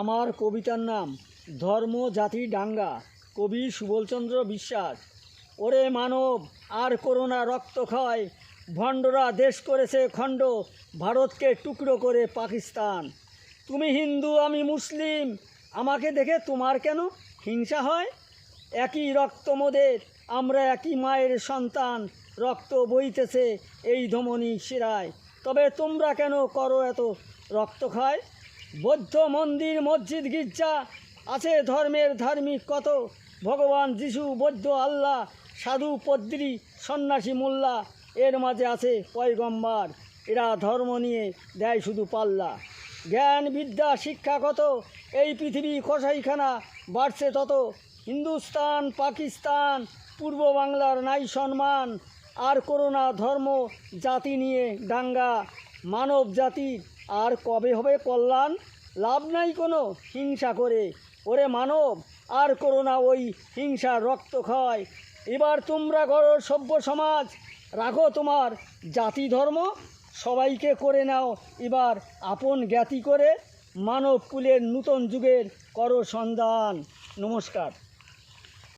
আমার কবিতার নাম ধর্ম জাতি ডাঙ্গা, কবি সুবলচন্দ্র বিশ্বাস। ওরে মানব, আর করোনা রক্তক্ষয়, ভণ্ডরা দেশ করেছে খণ্ড, ভারতকে টুকরো করে পাকিস্তান। তুমি হিন্দু আমি মুসলিম, আমাকে দেখে তোমার কেন হিংসা হয়? একই রক্ত মোদের, আমরা একই মায়ের সন্তান, রক্ত বইতেছে এই ধমনী শিরায়। তবে তোমরা কেন করো এত রক্তক্ষয়? বৌদ্ধ মন্দির মসজিদ গির্জা আছে, ধর্মের ধার্মিক কত, ভগবান যিশু বৌদ্ধ আল্লাহ, সাধু পদ্রী সন্ন্যাসী মোল্লা, এর মাঝে আছে পয়গম্বর। এরা ধর্ম নিয়ে দেয় শুধু পাল্লা। জ্ঞান বিদ্যা শিক্ষা কত, এই পৃথিবী কসাইখানা বাড়ছে তত। হিন্দুস্তান পাকিস্তান পূর্ব বাংলার নাই সম্মান, আর করোনা ধর্ম জাতি নিয়ে দাঙ্গা। মানব জাতির আর কবে হবে কল্যাণ? লাভ নাই কোনো হিংসা করে, ওরে মানব আর করোনা ওই হিংসার রক্তক্ষয়। এবার তোমরা গড়ো সভ্য সমাজ, রাখো তোমার জাতি ধর্ম, সবাইকে করে নাও এবার আপন জ্ঞাতি করে। মানব কুলের নূতন যুগের করো সন্ধান। নমস্কার।